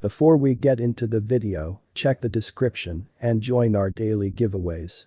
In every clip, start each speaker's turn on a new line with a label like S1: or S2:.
S1: Before we get into the video, check the description and join our daily giveaways.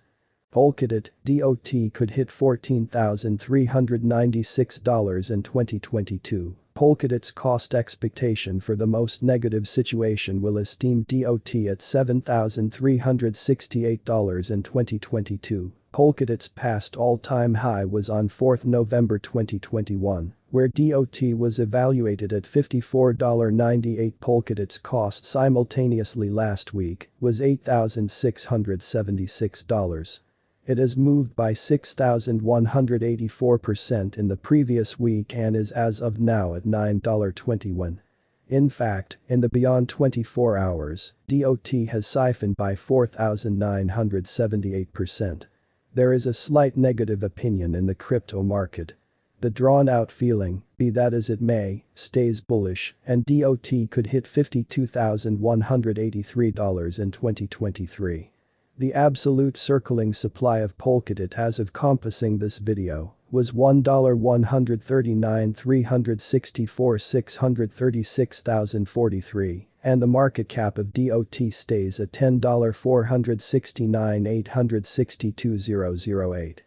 S1: Polkadot DOT could hit $14,396 in 2022. Polkadot's cost expectation for the most negative situation will esteem DOT at $7,368 in 2022. Polkadot's past all-time high was on 4 November 2021, where DOT was evaluated at $54.98. Polkadot's cost simultaneously last week was $8,676. It has moved by 6,184% in the previous week and is as of now at $9.21. In fact, in the beyond 24 hours, DOT has siphoned by 4,978%. There is a slight negative opinion in the crypto market. The drawn-out feeling, be that as it may, stays bullish, and DOT could hit $52,183 in 2023. The absolute circling supply of Polkadot as of compassing this video was $1,139,364,636,043, and the market cap of DOT stays at $10,469,862,008.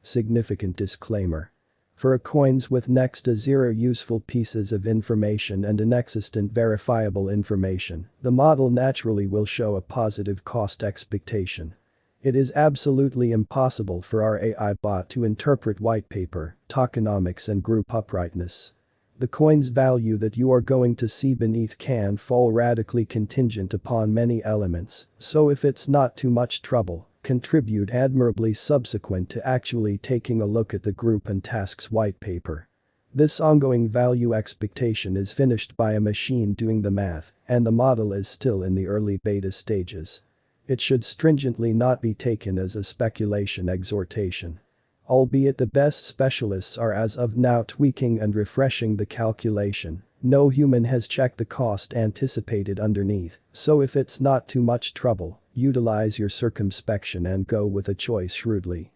S1: Significant disclaimer. For coins with next to zero useful pieces of information and inexistent verifiable information, the model naturally will show a positive cost expectation. It is absolutely impossible for our AI bot to interpret white paper, tokenomics and group uprightness. The coin's value that you are going to see beneath can fall radically contingent upon many elements, so if it's not too much trouble, contribute admirably subsequent to actually taking a look at the group and tasks white paper. This ongoing value expectation is finished by a machine doing the math, and the model is still in the early beta stages. It should stringently not be taken as a speculation exhortation. Albeit the best specialists are as of now tweaking and refreshing the calculation, no human has checked the cost anticipated underneath, so if it's not too much trouble, utilize your circumspection and go with a choice shrewdly.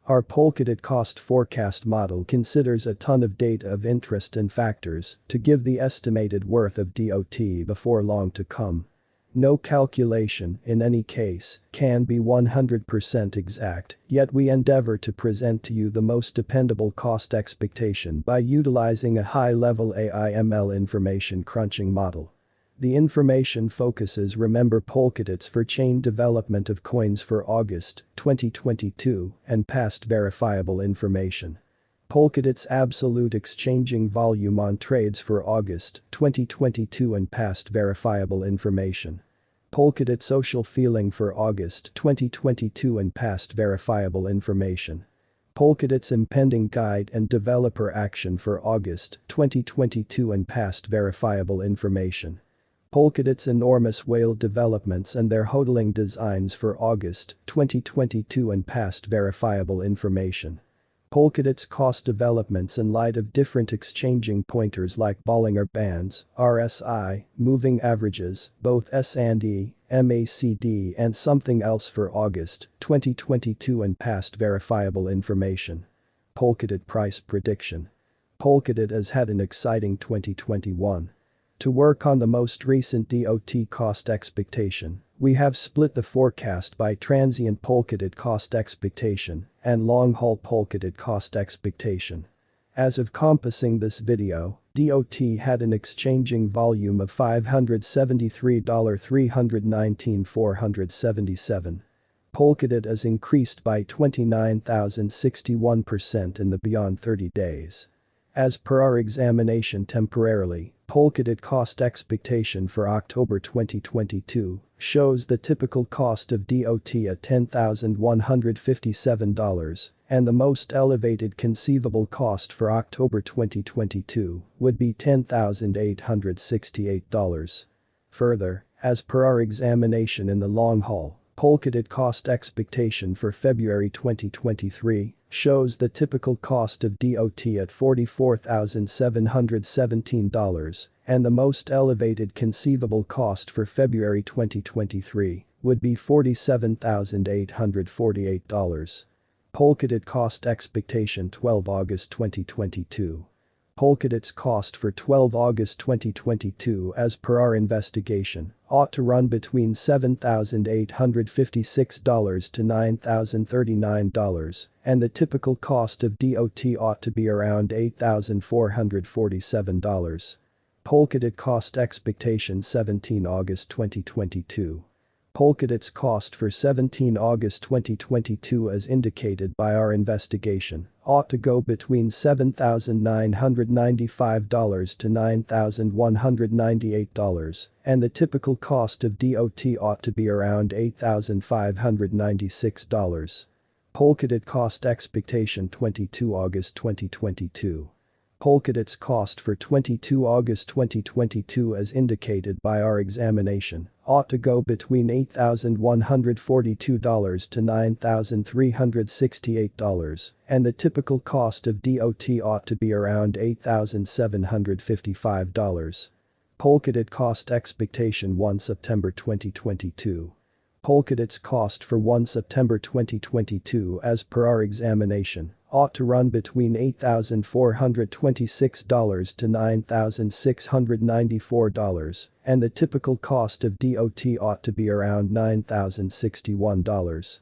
S1: Our Polkadot cost forecast model considers a ton of data of interest and factors to give the estimated worth of DOT before long to come. No calculation, in any case, can be 100% exact, yet we endeavor to present to you the most dependable cost expectation by utilizing a high-level AI/ML information crunching model. The information focuses remember Polkadot's for chain development of coins for August 2022 and past verifiable information. Polkadot's absolute exchanging volume on trades for August 2022 and past verifiable information. Polkadot social feeling for August 2022 and past verifiable information. Polkadot's impending guide and developer action for August 2022 and past verifiable information. Polkadot's enormous whale developments and their hodling designs for August 2022 and past verifiable information. Polkadot's cost developments in light of different exchanging pointers like Bollinger Bands, RSI, moving averages, both S&E, MACD and something else for August 2022 and past verifiable information. Polkadot price prediction. Polkadot has had an exciting 2021. To work on the most recent DOT cost expectation, we have split the forecast by transient Polkadot cost expectation and long-haul Polkadot cost expectation. As of compassing this video, DOT had an exchanging volume of $573,319,477. Polkadot has increased by 29,061% in the beyond 30 days. As per our examination temporarily, Polkadot cost expectation for October 2022 shows the typical cost of DOT at $10,157, and the most elevated conceivable cost for October 2022 would be $10,868. Further, as per our examination in the long haul, Polkadot cost expectation for February 2023 shows the typical cost of DOT at $44,717, and the most elevated conceivable cost for February 2023 would be $47,848. Polkadot cost expectation 12 August 2022. Polkadot's cost for 12 August 2022 as per our investigation ought to run between $7,856 to $9,039 and the typical cost of DOT ought to be around $8,447. Polkadot cost expectation 17 August 2022. Polkadot's cost for 17 August 2022 as indicated by our investigation ought to go between $7,995 to $9,198 and the typical cost of DOT ought to be around $8,596. Polkadot cost expectation 22 August 2022. Polkadot's cost for 22 August 2022 as indicated by our examination ought to go between $8,142 to $9,368 and the typical cost of DOT ought to be around $8,755. Polkadot cost expectation 1 September 2022. Polkadot's cost for 1 September 2022 as per our examination ought to run between $8,426 to $9,694 and the typical cost of DOT ought to be around $9,061.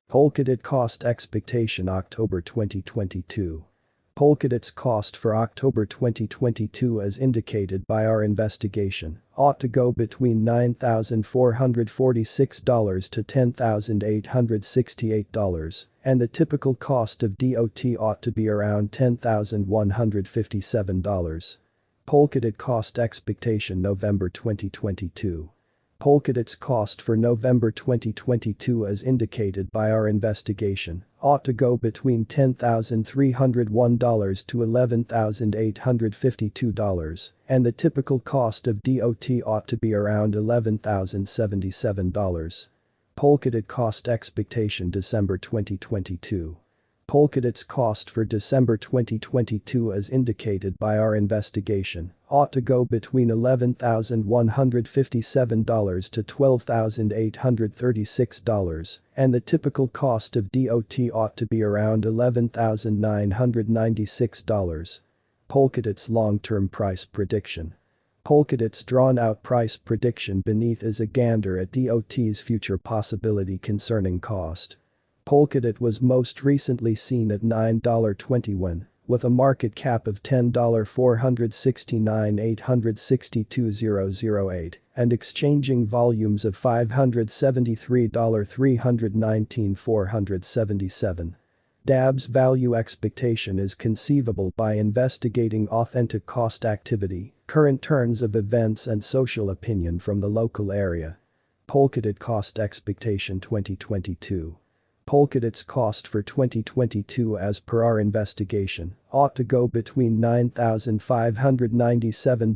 S1: Polkadot cost expectation October 2022. Polkadot's cost for October 2022 as indicated by our investigation ought to go between $9,446 to $10,868 and the typical cost of DOT ought to be around $10,157. Polkadot cost expectation November 2022. Polkadot's cost for November 2022 as indicated by our investigation ought to go between $10,301 to $11,852 and the typical cost of DOT ought to be around $11,077. Polkadot cost expectation December 2022. Polkadot's cost for December 2022 as indicated by our investigation ought to go between $11,157 to $12,836 and the typical cost of DOT ought to be around $11,996. Polkadot's long-term price prediction. Polkadot's drawn-out price prediction beneath is a gander at DOT's future possibility concerning cost. Polkadot was most recently seen at $9.21, with a market cap of $10,469,862,008 and exchanging volumes of $573,319,477. DAB's value expectation is conceivable by investigating authentic cost activity, current turns of events and social opinion from the local area. Polkadot cost expectation 2022. Polkadot's cost for 2022 as per our investigation ought to go between $9,597